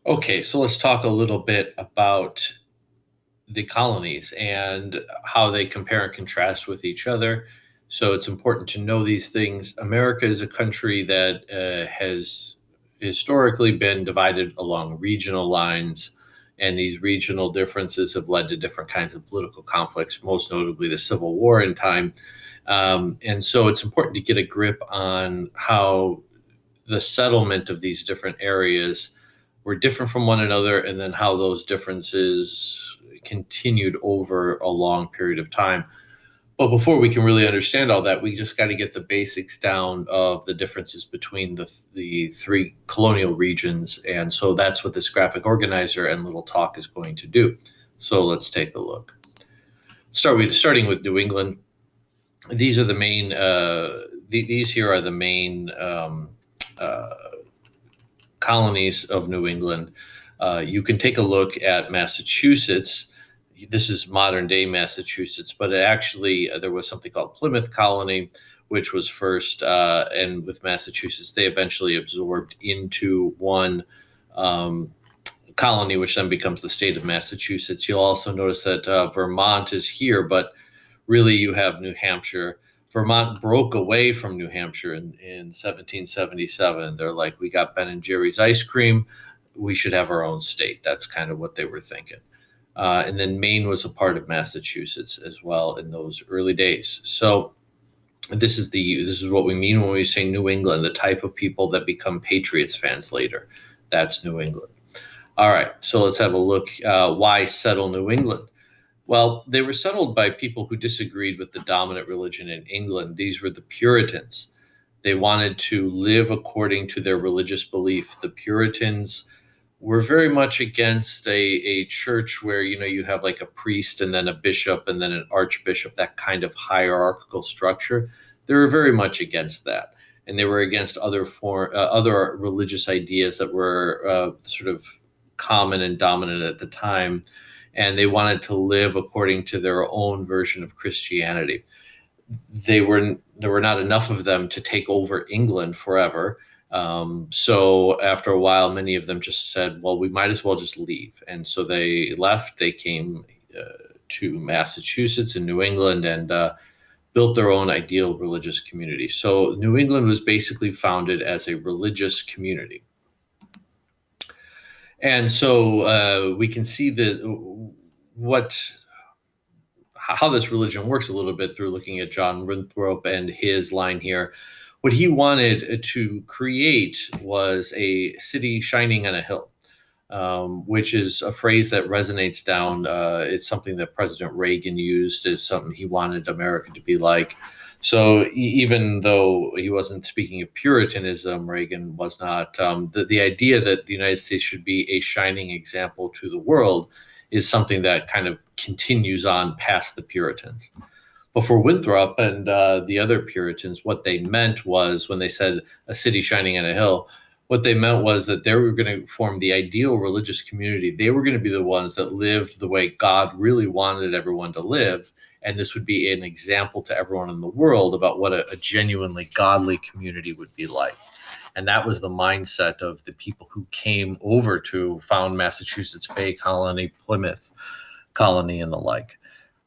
Okay, so let's talk a little bit about the colonies and how they compare and contrast with each other. So it's important to know these things. America is a country that has historically been divided along regional lines, and these regional differences have led to different kinds of political conflicts, most notably the Civil War in time. And so it's important to get a grip on how the settlement of these different areas were different from one another, and then how those differences continued over a long period of time. But before we can really understand all that, we just got to get the basics down of the differences between the three colonial regions. And so that's what this graphic organizer and little talk is going to do. So let's take a look. Starting with New England. These are the main. These here are the main uh, colonies of New England. You can take a look at Massachusetts. This is modern day Massachusetts, but actually there was something called Plymouth Colony, which was first, and with Massachusetts, they eventually absorbed into one colony, which then becomes the state of Massachusetts. You'll also notice that Vermont is here, but really you have New Hampshire. Vermont broke away from New Hampshire in 1777. They're like, we got Ben and Jerry's ice cream. We should have our own state. That's kind of what they were thinking. And then Maine was a part of Massachusetts as well in those early days. So this is what we mean when we say New England, the type of people that become Patriots fans later. That's New England. All right, so let's have a look. Why settle New England? Well, they were settled by people who disagreed with the dominant religion in England. These were the Puritans. They wanted to live according to their religious belief. The Puritans were very much against a church where, you have like a priest and then a bishop and then an archbishop, that kind of hierarchical structure. They were very much against that. And they were against other religious ideas that were sort of common and dominant at the time, and they wanted to live according to their own version of Christianity. There were not enough of them to take over England forever. So after a while, many of them just said, well, we might as well just leave. And so they left. They came to Massachusetts and New England and built their own ideal religious community. So New England was basically founded as a religious community. And so we can see how this religion works a little bit through looking at John Winthrop and his line here. What he wanted to create was a city shining on a hill, which is a phrase that resonates down. It's something that President Reagan used as something he wanted America to be like. So even though he wasn't speaking of Puritanism, Reagan was not. The idea that the United States should be a shining example to the world is something that kind of continues on past the Puritans. But for Winthrop and the other Puritans, what they meant was, when they said a city shining on a hill, what they meant was that they were going to form the ideal religious community. They were going to be the ones that lived the way God really wanted everyone to live. And this would be an example to everyone in the world about what a genuinely godly community would be like. And that was the mindset of the people who came over to found Massachusetts Bay Colony, Plymouth Colony, and the like.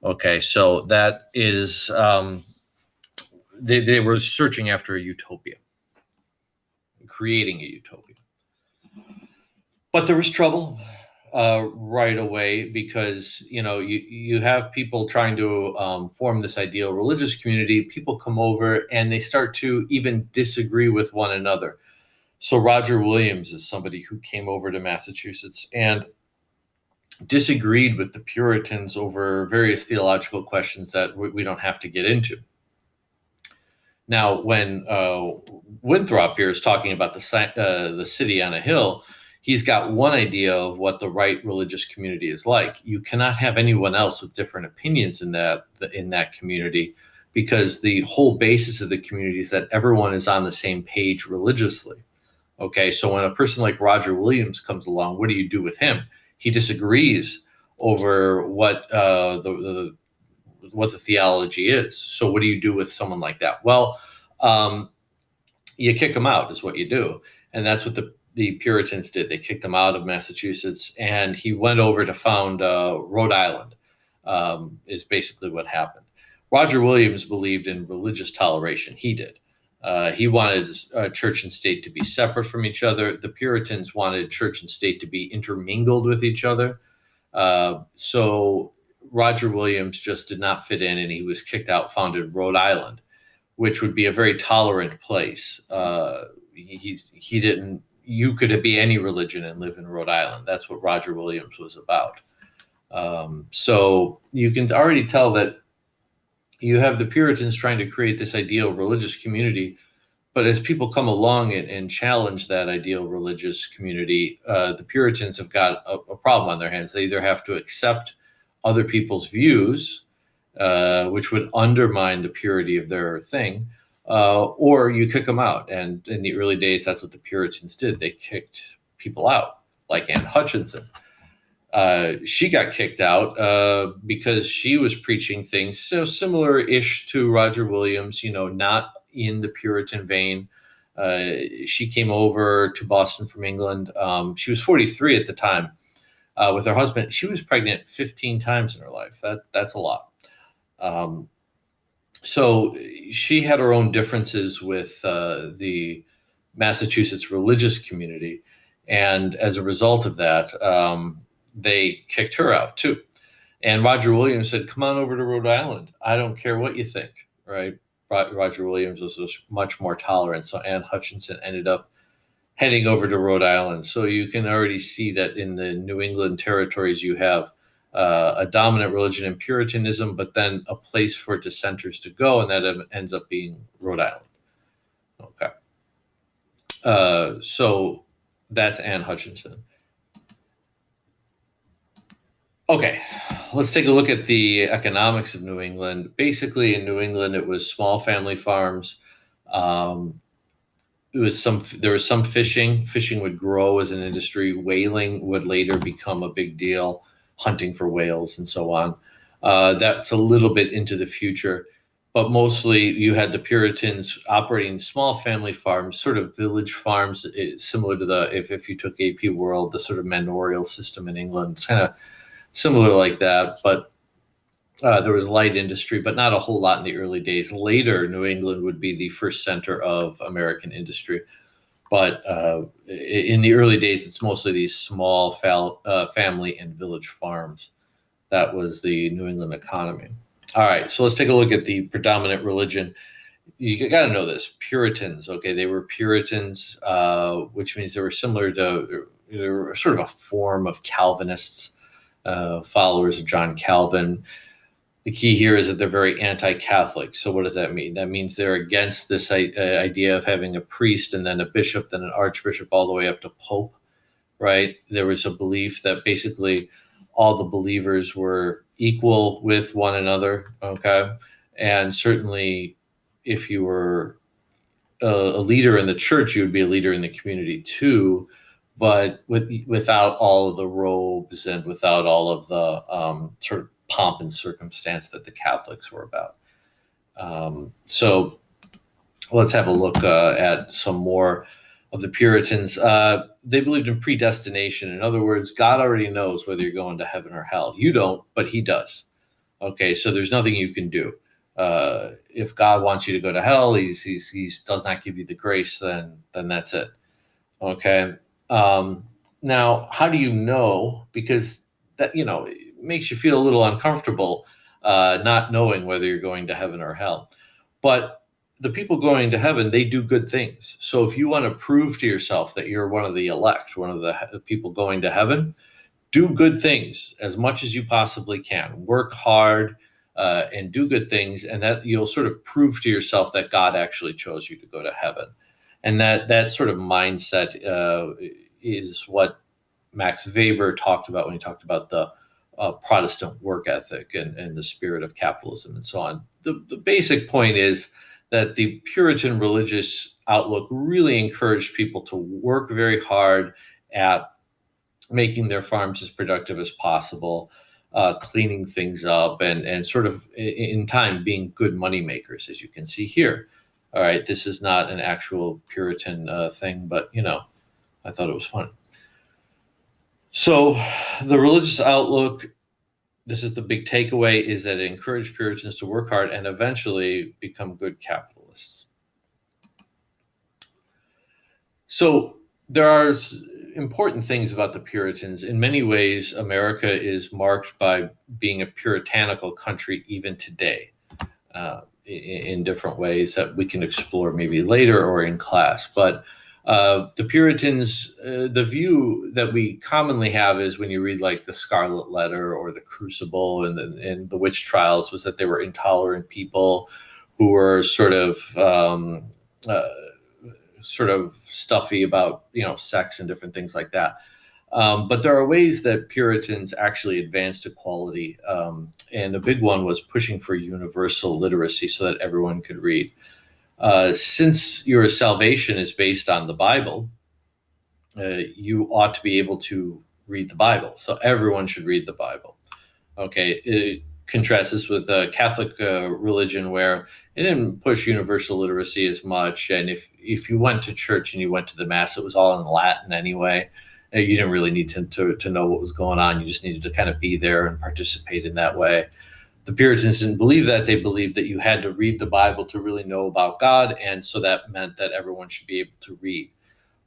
Okay, so that is, they were searching after a utopia, creating a utopia. But there was trouble right away, because you have people trying to form this ideal religious community. People come over and they start to even disagree with one another. So Roger Williams is somebody who came over to Massachusetts and disagreed with the Puritans over various theological questions that we don't have to get into. Now, when Winthrop here is talking about the city on a hill, he's got one idea of what the right religious community is like. You cannot have anyone else with different opinions in that community, because the whole basis of the community is that everyone is on the same page religiously. Okay, so when a person like Roger Williams comes along, what do you do with him? He disagrees over what the theology is. So what do you do with someone like that? Well, you kick them out is what you do. And that's what the the Puritans did. They kicked him out of Massachusetts, and he went over to found Rhode Island, is basically what happened. Roger Williams believed in religious toleration. He did. He wanted church and state to be separate from each other. The Puritans wanted church and state to be intermingled with each other. So Roger Williams just did not fit in, and he was kicked out, founded Rhode Island, which would be a very tolerant place. He didn't. You could be any religion and live in Rhode Island. That's what Roger Williams was about. So you can already tell that you have the Puritans trying to create this ideal religious community, but as people come along and challenge that ideal religious community, the Puritans have got a problem on their hands. They either have to accept other people's views, which would undermine the purity of their thing, or you kick them out. And in the early days, that's what the Puritans did. They kicked people out, like Anne Hutchinson. She got kicked out because she was preaching things so similar-ish to Roger Williams, not in the Puritan vein. She came over to Boston from England. She was 43 at the time with her husband. She was pregnant 15 times in her life. That's a lot. So she had her own differences with the Massachusetts religious community. And as a result of that, they kicked her out too. And Roger Williams said, come on over to Rhode Island. I don't care what you think, right? Roger Williams was much more tolerant. So Anne Hutchinson ended up heading over to Rhode Island. So you can already see that in the New England territories, you have a dominant religion in Puritanism, but then a place for dissenters to go, and that ends up being Rhode Island. Okay. So that's Anne Hutchinson. Okay, let's take a look at the economics of New England. Basically, in New England, it was small family farms. There was some fishing. Fishing would grow as an industry. Whaling would later become a big deal, hunting for whales and so on. That's a little bit into the future, but mostly you had the Puritans operating small family farms, sort of village farms, similar to if you took AP World, the sort of manorial system in England. It's kind of similar like that, but there was light industry, but not a whole lot in the early days. Later, New England would be the first center of American industry. But in the early days, it's mostly these small family and village farms. That was the New England economy. All right, so let's take a look at the predominant religion. You got to know this. Puritans, okay, they were Puritans, which means they were similar to, they were sort of a form of Calvinists. Followers of John Calvin. The key here is that they're very anti-Catholic. So what does that mean? That means they're against this idea of having a priest and then a bishop, then an archbishop, all the way up to pope, right? There was a belief that basically all the believers were equal with one another, okay? And certainly if you were a leader in the church, you would be a leader in the community too, but without all of the robes and without all of the sort of pomp and circumstance that the Catholics were about. So let's have a look at some more of the Puritans. They believed in predestination. In other words, God already knows whether you're going to heaven or hell. You don't, but he does. Okay, so there's nothing you can do. If God wants you to go to hell, he does not give you the grace, then that's it. Okay. Now, how do you know? Because that, it makes you feel a little uncomfortable, not knowing whether you're going to heaven or hell. But the people going to heaven, they do good things. So if you want to prove to yourself that you're one of the elect, one of the people going to heaven, do good things as much as you possibly can. Work hard and do good things, and that you'll sort of prove to yourself that God actually chose you to go to heaven. And that sort of mindset is what Max Weber talked about when he talked about the Protestant work ethic and the spirit of capitalism and so on. The basic point is that the Puritan religious outlook really encouraged people to work very hard at making their farms as productive as possible, cleaning things up, and sort of in time being good money makers, as you can see here. All right, this is not an actual Puritan thing, but I thought it was funny. So the religious outlook, this is the big takeaway, is that it encouraged Puritans to work hard and eventually become good capitalists. So there are important things about the Puritans. In many ways, America is marked by being a puritanical country even today, in different ways that we can explore maybe later or in class. But the Puritans, the view that we commonly have is when you read like the Scarlet Letter or the Crucible and the witch trials, was that they were intolerant people who were sort of stuffy about, sex and different things like that. But there are ways that Puritans actually advanced equality. And a big one was pushing for universal literacy so that everyone could read. Since your salvation is based on the Bible, you ought to be able to read the Bible. So everyone should read the Bible. Okay. Contrast this with the Catholic religion, where it didn't push universal literacy as much. And if you went to church and you went to the Mass, it was all in Latin anyway. You didn't really need to know what was going on. You just needed to kind of be there and participate in that way. The Puritans didn't believe that. They believed that you had to read the Bible to really know about God. And so that meant that everyone should be able to read.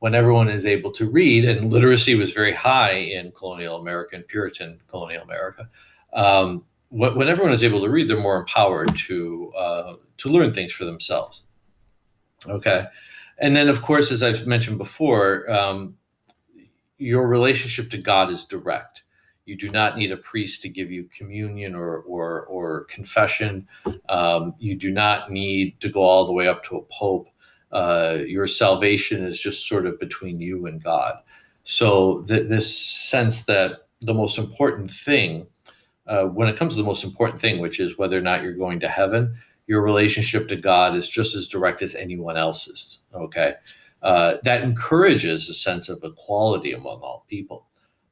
When everyone is able to read, and literacy was very high in colonial America and Puritan colonial America, when everyone is able to read, they're more empowered to learn things for themselves. Okay. And then, of course, as I've mentioned before, your relationship to God is direct. You do not need a priest to give you communion or confession. You do not need to go all the way up to a pope. Your salvation is just sort of between you and God. So this sense that the most important thing, when it comes to the most important thing, which is whether or not you're going to heaven, your relationship to God is just as direct as anyone else's. Okay. That encourages a sense of equality among all people.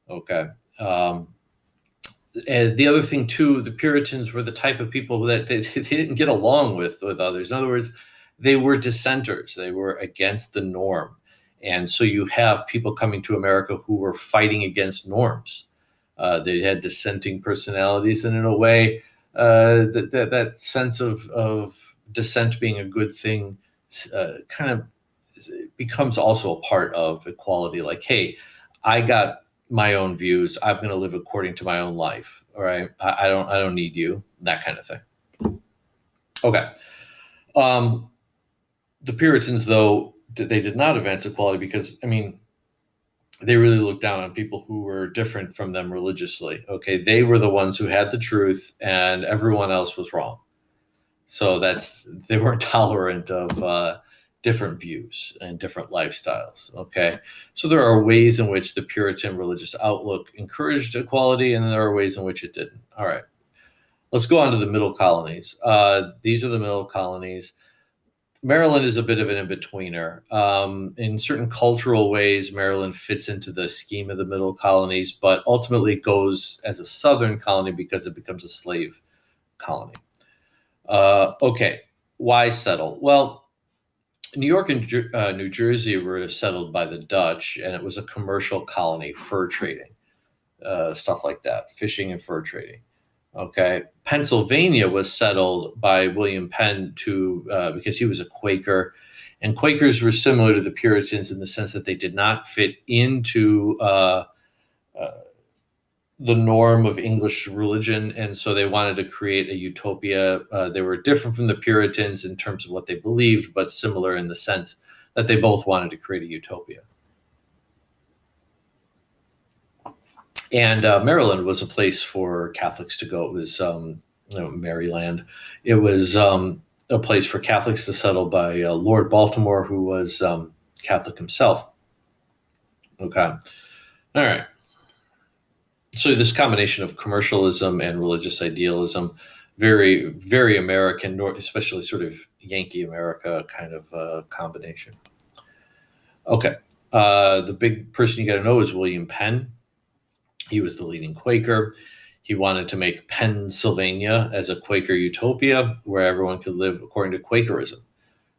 Okay. And the other thing too, the Puritans were the type of people that they didn't get along with others. In other words, they were dissenters. They were against the norm. And so you have people coming to America who were fighting against norms. They had dissenting personalities, and in a way, that sense of dissent being a good thing kind of becomes also a part of equality. Like, hey, I got my own views. I'm going to live according to my own life. All right, I don't need you. That kind of thing. Okay. The Puritans, though, they did not advance equality because, they really looked down on people who were different from them religiously. Okay, they were the ones who had the truth, and everyone else was wrong. So they weren't tolerant of different views and different lifestyles. Okay, so there are ways in which the Puritan religious outlook encouraged equality, and there are ways in which it didn't. All right, let's go on to the middle colonies. These are the middle colonies. Maryland is a bit of an in-betweener. In certain cultural ways, Maryland fits into the scheme of the middle colonies, but ultimately it goes as a southern colony because it becomes a slave colony. Okay, why settle? Well, New York and New Jersey were settled by the Dutch, and it was a commercial colony, fur trading, stuff like that, fishing and fur trading. Okay, Pennsylvania was settled by William Penn because he was a Quaker, and Quakers were similar to the Puritans in the sense that they did not fit into the norm of English religion, and so they wanted to create a utopia. They were different from the Puritans in terms of what they believed, but similar in the sense that they both wanted to create a utopia. And Maryland was a place for Catholics to go. It was, Maryland. It was a place for Catholics to settle by Lord Baltimore, who was Catholic himself. Okay. All right. So this combination of commercialism and religious idealism, very, very American, especially sort of Yankee America kind of combination. Okay. The big person you got to know is William Penn. He was the leading Quaker. He wanted to make Pennsylvania as a Quaker utopia where everyone could live according to Quakerism.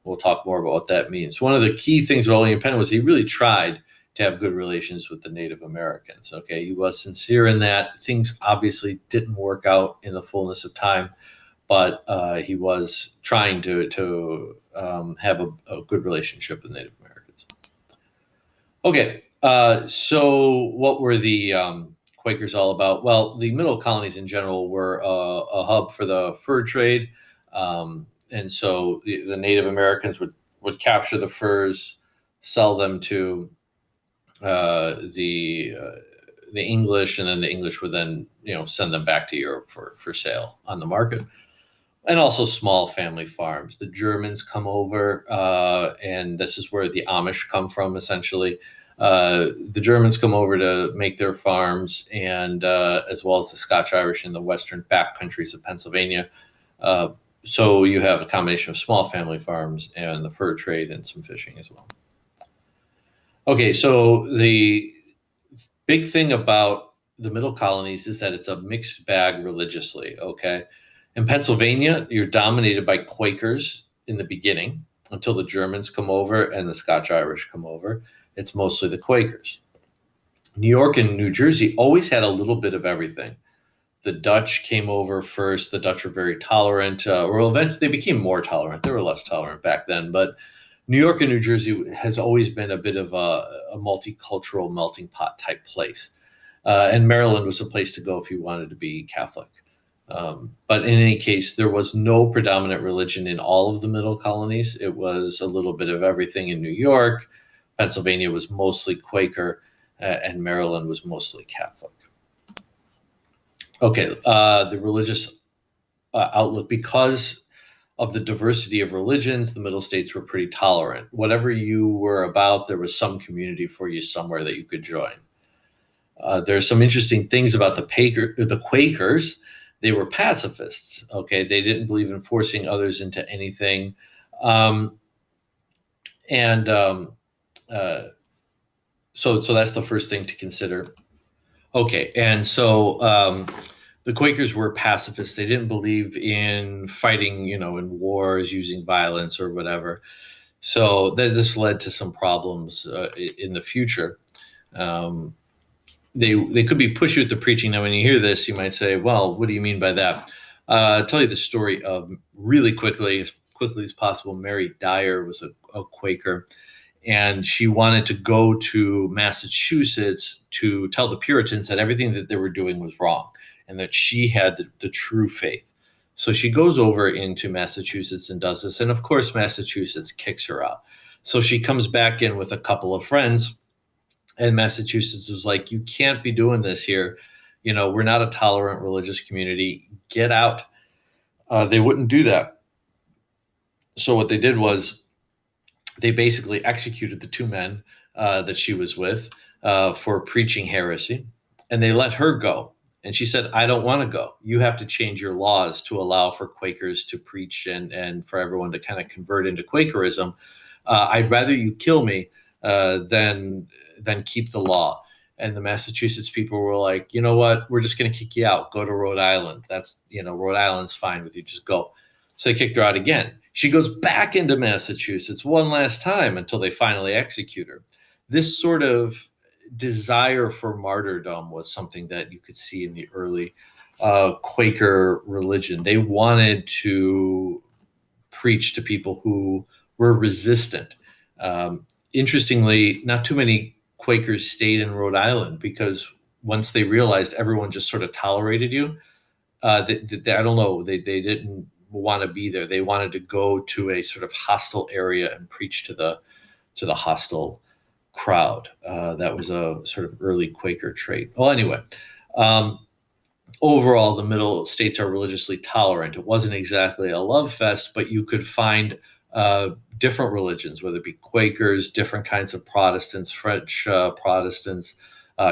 We'll talk more about what that means. One of the key things about William Penn was he really tried to have good relations with the Native Americans. Okay, he was sincere in that. Things obviously didn't work out in the fullness of time, but he was trying to have a good relationship with Native Americans. Okay, so what were the Quakers all about? Well, the Middle Colonies in general were a hub for the fur trade, and so the Native Americans would capture the furs, sell them to the English, and then the English would then send them back to Europe for sale on the market. And also small family farms. The Germans come over, and this is where the Amish come from, essentially. The Germans come over to make their farms, and as well as the Scotch-Irish in the western back countries of Pennsylvania. So you have a combination of small family farms and the fur trade and some fishing as well. Okay, so the big thing about the Middle Colonies is that it's a mixed bag religiously, okay? In Pennsylvania, you're dominated by Quakers in the beginning until the Germans come over and the Scotch-Irish come over. It's mostly the Quakers. New York and New Jersey always had a little bit of everything. The Dutch came over first. The Dutch were very tolerant, or eventually they became more tolerant. They were less tolerant back then, but New York and New Jersey has always been a bit of a multicultural melting pot type place. And Maryland was a place to go if you wanted to be Catholic. But in any case, there was no predominant religion in all of the Middle Colonies. It was a little bit of everything in New York. Pennsylvania was mostly Quaker, and Maryland was mostly Catholic. Okay, the religious outlook, because of the diversity of religions, the Middle States were pretty tolerant. Whatever you were about, there was some community for you somewhere that you could join. There's some interesting things about the Quakers. They were pacifists. Okay, they didn't believe in forcing others into anything, so that's the first thing to consider. Okay, and so the Quakers were pacifists. They didn't believe in fighting, in wars, using violence or whatever. So this led to some problems in the future. They could be pushy with the preaching. Now, when you hear this, you might say, well, what do you mean by that? I'll tell you the story of really quickly as possible. Mary Dyer was a Quaker, and she wanted to go to Massachusetts to tell the Puritans that everything that they were doing was wrong and that she had the true faith. So she goes over into Massachusetts and does this. And of course, Massachusetts kicks her out. So she comes back in with a couple of friends, and Massachusetts was like, you can't be doing this here. We're not a tolerant religious community. Get out. They wouldn't do that. So what they did was they basically executed the two men that she was with for preaching heresy, and they let her go. And she said, I don't want to go. You have to change your laws to allow for Quakers to preach and for everyone to kind of convert into Quakerism. I'd rather you kill me than keep the law. And the Massachusetts people were like, you know what? We're just going to kick you out. Go to Rhode Island. That's, Rhode Island's fine with you. Just go. So they kicked her out again. She goes back into Massachusetts one last time until they finally execute her. This sort of desire for martyrdom was something that you could see in the early Quaker religion. They wanted to preach to people who were resistant. Interestingly, not too many Quakers stayed in Rhode Island because once they realized everyone just sort of tolerated you, I don't know, they didn't want to be there. They wanted to go to a sort of hostile area and preach to the hostile crowd. That was a sort of early Quaker trait. Well, anyway, overall, the Middle States are religiously tolerant. It wasn't exactly a love fest, but you could find different religions, whether it be Quakers, different kinds of Protestants, French Protestants,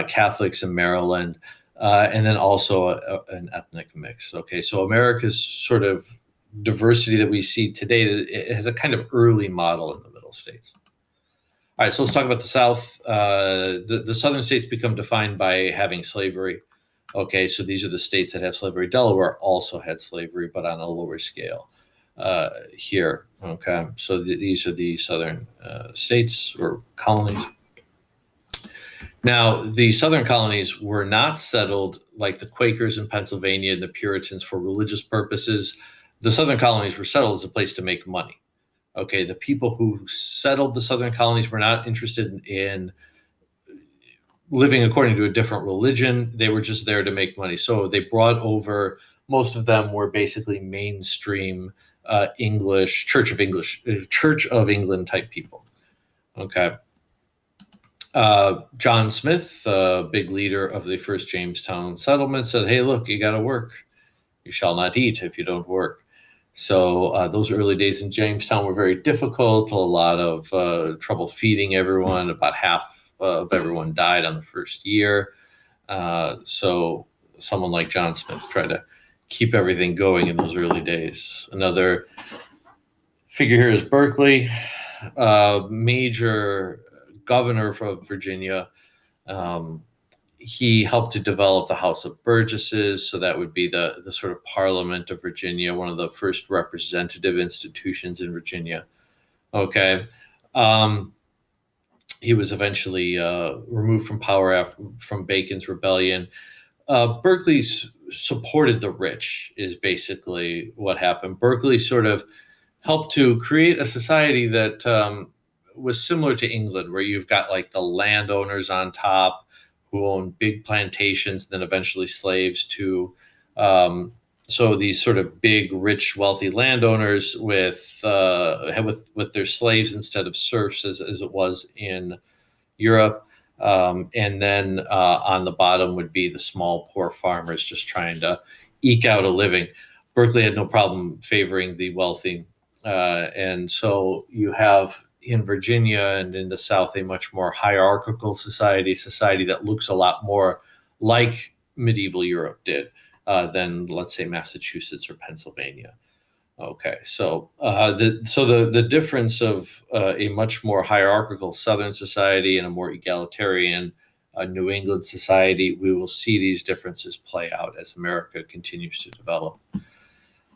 Catholics in Maryland, and then also an ethnic mix. Okay, so America's sort of diversity that we see today, it has a kind of early model in the Middle States. All right, so let's talk about the South. The southern states become defined by having slavery. Okay, so these are the states that have slavery. Delaware also had slavery, but on a lower scale here. Okay, so these are the southern states or colonies. Now, the Southern colonies were not settled like the Quakers in Pennsylvania and the Puritans for religious purposes. The Southern colonies were settled as a place to make money. Okay, the people who settled the Southern colonies were not interested in living according to a different religion. They were just there to make money. So they brought over, most of them were basically mainstream English, Church of England type people. Okay. John Smith, the big leader of the first Jamestown settlement, said, "Hey, look, you got to work. You shall not eat if you don't work." So those early days in Jamestown were very difficult. A lot of trouble feeding everyone. About half of everyone died on the first year. So someone like John Smith tried to keep everything going in those early days. Another figure here is Berkeley, major governor of Virginia. He helped to develop the House of Burgesses, so that would be the sort of Parliament of Virginia, one of the first representative institutions in Virginia. Okay. He was eventually removed from power from Bacon's rebellion. Berkeley supported the rich, is basically what happened. Berkeley sort of helped to create a society that was similar to England, where you've got like the landowners on top who own big plantations, then eventually slaves to. So these sort of big, rich, wealthy landowners with their slaves instead of serfs, as it was in Europe. And then on the bottom would be the small, poor farmers just trying to eke out a living. Berkeley had no problem favoring the wealthy. And so you have in Virginia and in the South a much more hierarchical society that looks a lot more like medieval Europe did than, let's say, Massachusetts or Pennsylvania. Okay, so the difference of a much more hierarchical Southern society and a more egalitarian New England society, we will see these differences play out as America continues to develop.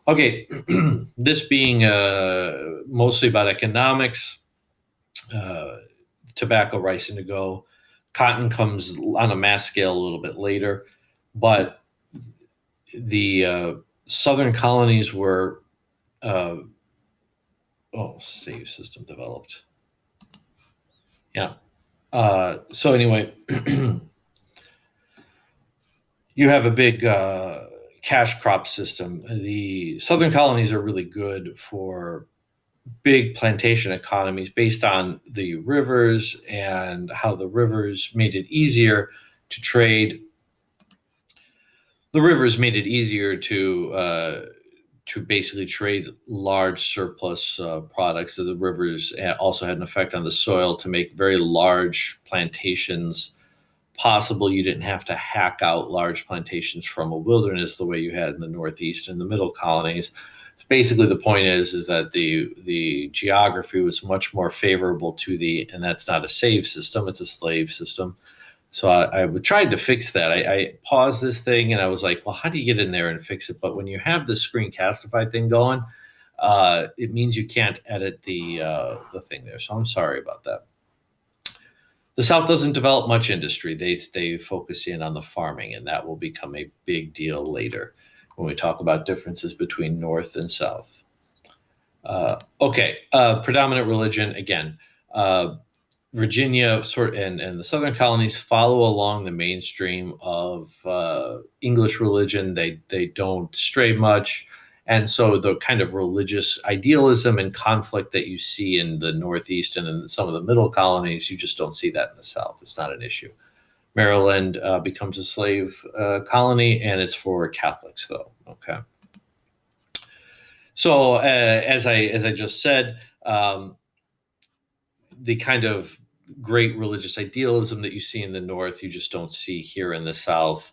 Okay, this being mostly about economics, tobacco, rice, indigo. Cotton comes on a mass scale a little bit later, but the Southern colonies were save system developed. Yeah. So anyway, you have a big cash crop system. The Southern colonies are really good for big plantation economies based on the rivers and how the rivers made it easier to trade. The rivers made it easier to basically trade large surplus products. So the rivers also had an effect on the soil to make very large plantations possible. You didn't have to hack out large plantations from a wilderness the way you had in the Northeast and the middle colonies. Basically, the point is that the geography was much more favorable to and that's not a save system, it's a slave system. So I tried to fix that. I paused this thing and I was like, well, how do you get in there and fix it? But when you have the Screencastify thing going, it means you can't edit the thing there. So I'm sorry about that. The South doesn't develop much industry. They focus in on the farming, and that will become a big deal later when we talk about differences between North and South. Predominant religion, again, Virginia and the Southern colonies follow along the mainstream of English religion. They don't stray much. And so the kind of religious idealism and conflict that you see in the Northeast and in some of the middle colonies, you just don't see that in the South. It's not an issue. Maryland becomes a slave colony, and it's for Catholics, though. Okay. So as I just said, the kind of great religious idealism that you see in the North, you just don't see here in the South.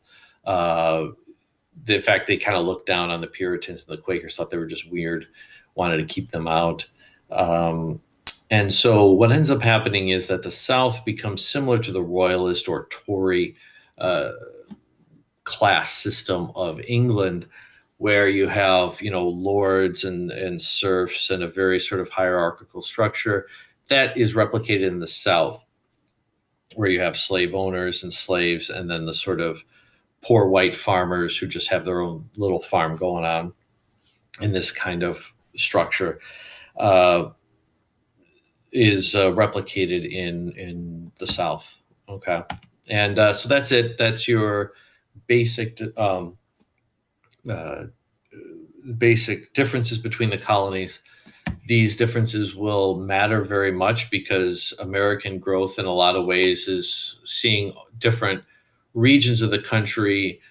In fact, they kind of looked down on the Puritans and the Quakers, thought they were just weird, wanted to keep them out. And so what ends up happening is that the South becomes similar to the Royalist or Tory class system of England, where you have, lords and serfs and a very sort of hierarchical structure that is replicated in the South. where you have slave owners and slaves, and then the sort of poor white farmers who just have their own little farm going on in this kind of structure, uh, is replicated in the South. Okay, and so that's it. That's your basic uh, basic differences between the colonies. These differences will matter very much because American growth in a lot of ways is seeing different regions of the country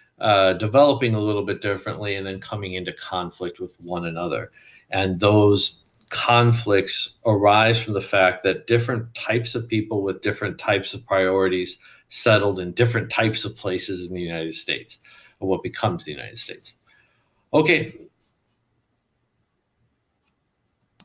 developing a little bit differently and then coming into conflict with one another. And those conflicts arise from the fact that different types of people with different types of priorities settled in different types of places in the United States, or what becomes the United States. Okay,